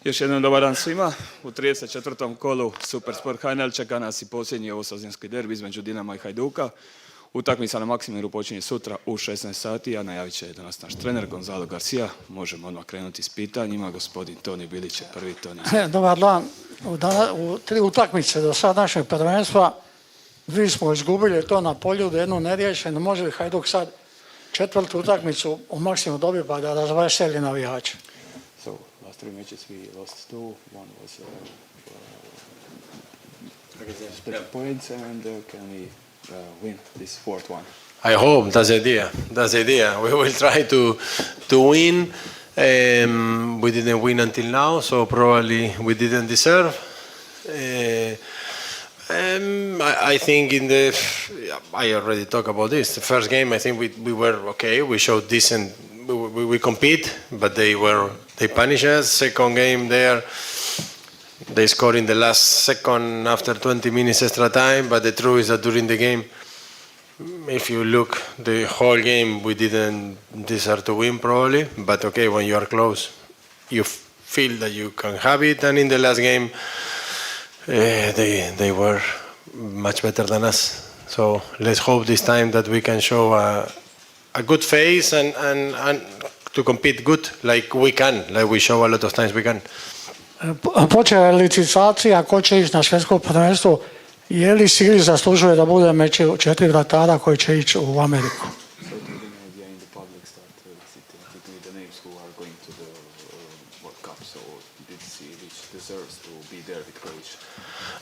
Još jednom dobar dan svima. U 34. kolu Supersport Hajnal čeka nas i posljednji ovosezonski derbi između Dinama i Hajduka. Utakmica na Maksimiru počinje sutra u 16 sati, a najavit će danas naš trener gonzalo 𝗠𝗃𝗧𝗩. Možemo odmah krenuti s pitanjima. Gospodin Toni Bilić je prvi. Toni. Dobar dan. U 3 utakmice do sad našeg prvenstva 2 smo izgubili to na polju da jedno neriješeno. Može li Hajduk sad 4. utakmicu u Maksimiru dobiti pa da razveseli navijače? So, last 3 matches we lost 2. One was split points, and can we win this 4th one? I hope that's the idea. That's the idea. We will try to win. We didn't win until now, so probably we didn't deserve. I think I already talked about this. The first game, I think we were okay. We showed decent. We compete, but they punish us. Second game there, they scored in the last second after 20 minutes extra time. But the truth is that during the game, if you look the whole game, we didn't deserve to win probably. But okay, when you are close, you feel that you can have it. And in the last game, they were much better than us. So let's hope this time that we can show a good face and to compete good like we can, like we show a lot of times we can. Počela je licitacija ko će ići na svjetsko prvenstvo. Je li Sili zaslužuje da bude među 4 vratara koji će ići u Ameriku?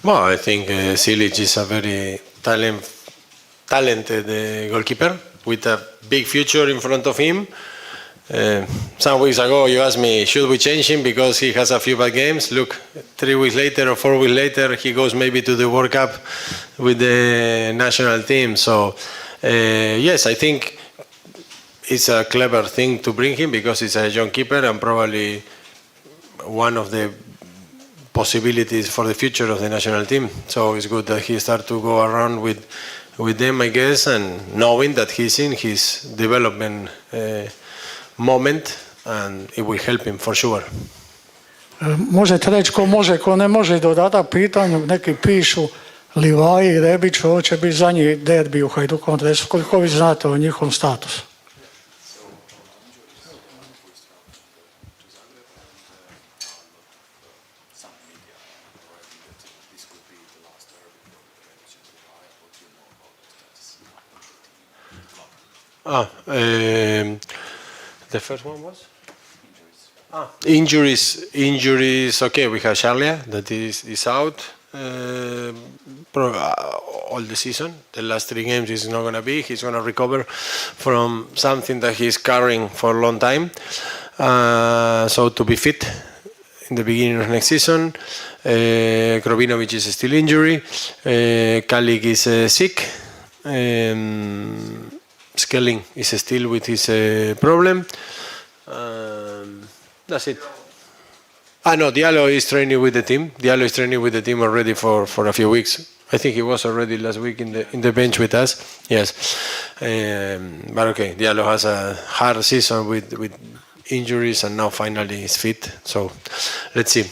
Well, I think Silic is a very talented goalkeeper with a big future in front of him. Some weeks ago you asked me, should we change him because he has a few bad games? Look, 3 weeks later or 4 weeks later, he goes maybe to the World Cup with the national team. So, yes, I think it's a clever thing to bring him because he's a young keeper and probably one of the possibilities for the future of the national team. So it's good that he starts to go around with them, I guess, and knowing that he's in his development moment, and it will help him for sure. Možete reći ko može, ko ne može i dodatak pitanju. Neki pišu Livaji i Rebić, ovo će biti zadnji derbi u Hajdukovom dresu. Koliko vi znate o njihovom statusu? The first one was? Injuries. Okay, we have 𝗠𝗏𝗧𝗏 that is out all the season. The last 3 games he's not going to be. He's going to recover from something that he's carrying for a long time. So to be fit in the beginning of next season. Krovinovic is still injury. Kalik is sick. Skelling is still with his problem. That's it. No, Diallo is training with the team. Diallo is training with the team already for a few weeks. I think he was already last week in the bench with us. Yes, but okay, Diallo has a hard season with injuries, and now finally he's fit. So let's see.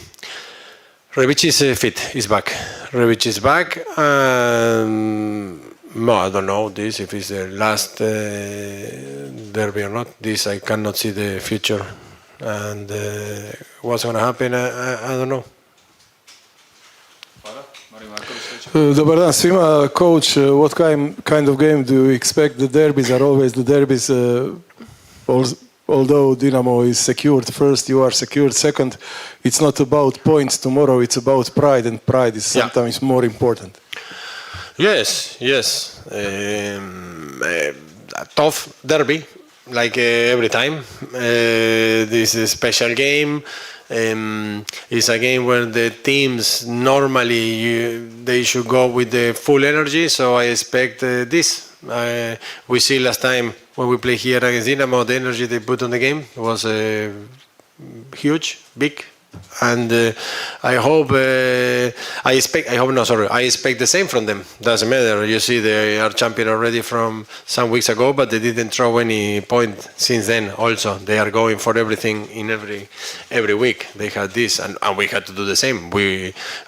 Rebic is fit. He's back. Rebic is back. No, I don't know this if it's the last derby or not. This I cannot see the future, and what's going to happen, I don't know. Dobar dan svima. Coach, what kind of game do you expect? The derbies are always the derbies. Although Dinamo is secured first, you are secured second. It's not about points tomorrow. It's about pride, and pride is sometimes more important. Yes. A tough derby, like every time. This is a special game. It's a game where the teams normally they should go with the full energy. So I expect this. We see last time when we played here against Dinamo, the energy they put on the game was huge, big. And I expect the same from them. Doesn't matter. You see, they are champion already from some weeks ago, but they didn't throw any point since then. Also, they are going for everything in every week. They had this, and we had to do the same.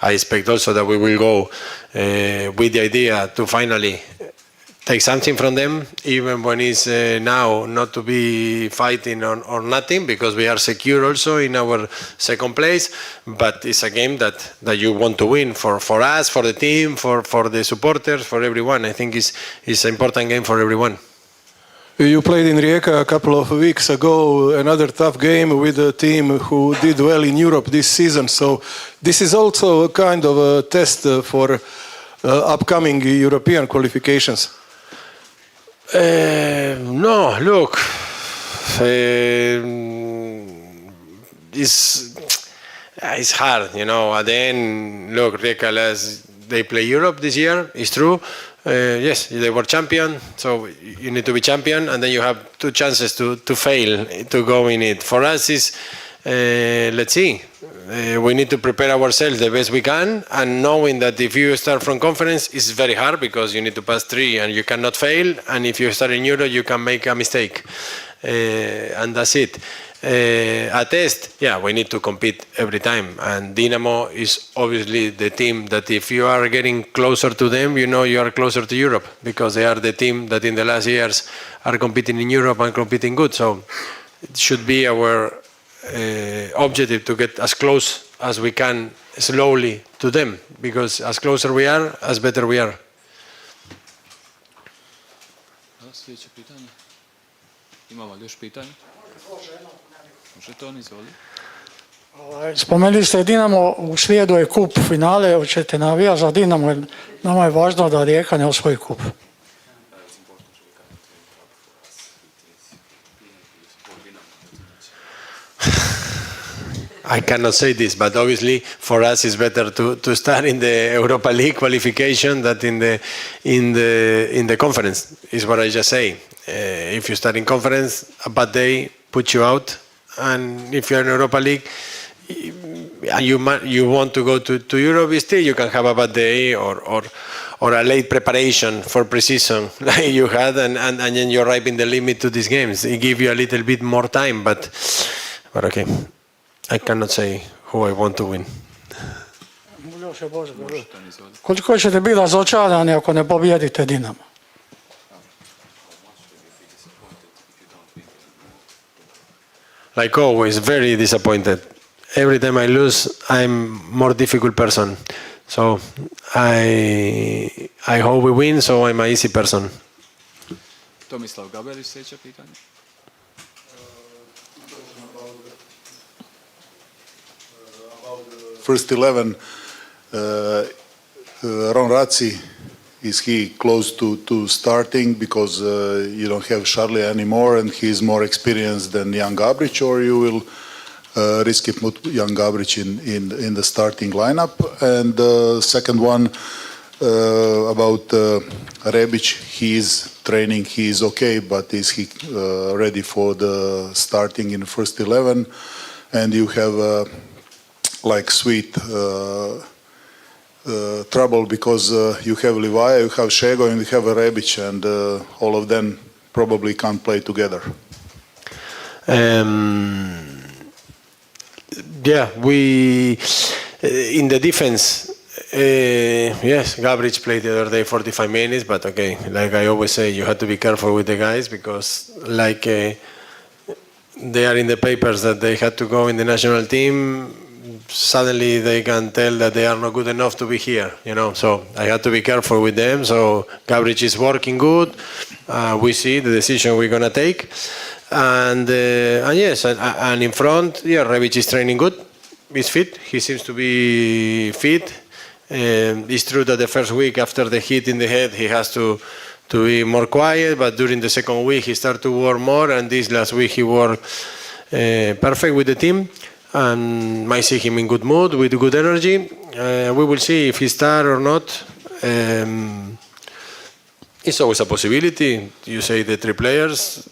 I expect also that we will go with the idea to finally take something from them, even when it's now not to be fighting or nothing, because we are secure also in our second place. But it's a game that you want to win for us, for the team, for the supporters, for everyone. I think it's an important game for everyone. You played in Rijeka a couple of weeks ago, another tough game with a team who did well in Europe this season. So this is also a kind of a test for upcoming European qualifications. No, look, it's hard, you know. At the end, look, Rijeka, they play Europe this year. It's true. Yes, they were champion, so you need to be champion, and then you have 2 chances to fail to go in it. For us, is let's see. We need to prepare ourselves the best we can, and knowing that if you start from conference, it's very hard because you need to pass 3 and you cannot fail, and if you start in Euro, you can make a mistake, and that's it. A test, yeah, we need to compete every time, and Dinamo is obviously the team that if you are getting closer to them, you know you are closer to Europe, because they are the team that in the last years are competing in Europe and competing good, so it should be our objective to get as close as we can slowly to them, because as closer we are, as better we are. Sljedeće pitanje. Imamo li još pitanje? Može to, izvoli. Spomenuli ste Dinamo, u srijedu je kup finale, hoćete navijati za Dinamo, nama je važno da Rijeka ne osvoji kup. I cannot say this, but obviously for us it's better to start in the Europa League qualification than in the conference. Is what I just say. If you start in conference, a bad day puts you out, and if you're in Europa League, you want to go to Europe, still you can have a bad day or a late preparation for pre-season like you had, and then you're right in the limit to these games. It gives you a little bit more time, but okay. I cannot say who I want to win. Koliko ćete biti razočarani ako ne pobijedite Dinamo? Like always, very disappointed. Every time I lose, I'm more difficult person. So I hope we win, so I'm an easy person. Tomislav Gaberić, sljedeće pitanje. First 11, Ron Razzi, is he close to starting because you don't have Charlie anymore and he's more experienced than Jan Gabrić, or you will risk it put Jan Gabrić in the starting lineup? And second one, about Rebić, he is training, he is okay, but is he ready for the starting in first 11? And you have like sweet trouble because you have Livaja, you have Šego, and you have Rebić, and all of them probably can't play together. Yeah, we in the defense. Yes, Gabrić played the other day 45 minutes, but okay, like I always say, you have to be careful with the guys because, like, they are in the papers that they had to go in the national team. Suddenly they can tell that they are not good enough to be here, you know. So I have to be careful with them. So Gabrić is working good. We see the decision we're gonna take, and yes, and in front, yeah, Rebić is training good. He's fit. He seems to be fit. It's true that the first week after the hit in the head, he has to be more quiet. But during the second week, he started to work more, and this last week he worked perfect with the team. And might see him in good mood, with good energy. We will see if he starts or not. It's always a possibility. You say the 3 players,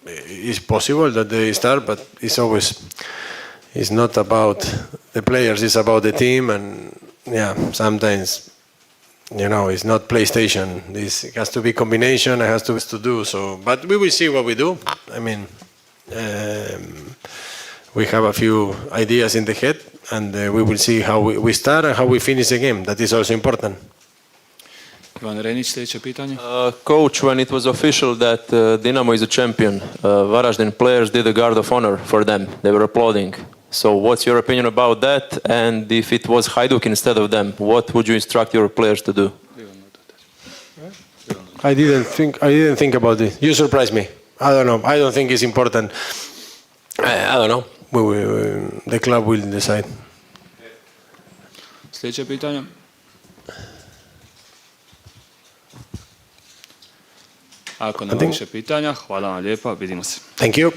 it's possible that they start, but it's always it's not about the players, it's about the team. And yeah, sometimes, you know, it's not PlayStation. This has to be combination, it has to do so. But we will see what we do. I mean, we have a few ideas in the head, and we will see how we start and how we finish the game. That is also important. Ivan Renić, sljedeće pitanje. Coach, when it was official that Dinamo is a champion, Varaždin players did a guard of honor for them. They were applauding. So what's your opinion about that? And if it was Hajduk instead of them, what would you instruct your players to do? I didn't think about it. You surprised me. I don't know. I don't think it's important. I don't know. The club will decide. Sljedeće pitanje. Ako nema više pitanja, hvala vam lijepa, vidimo se. Thank you.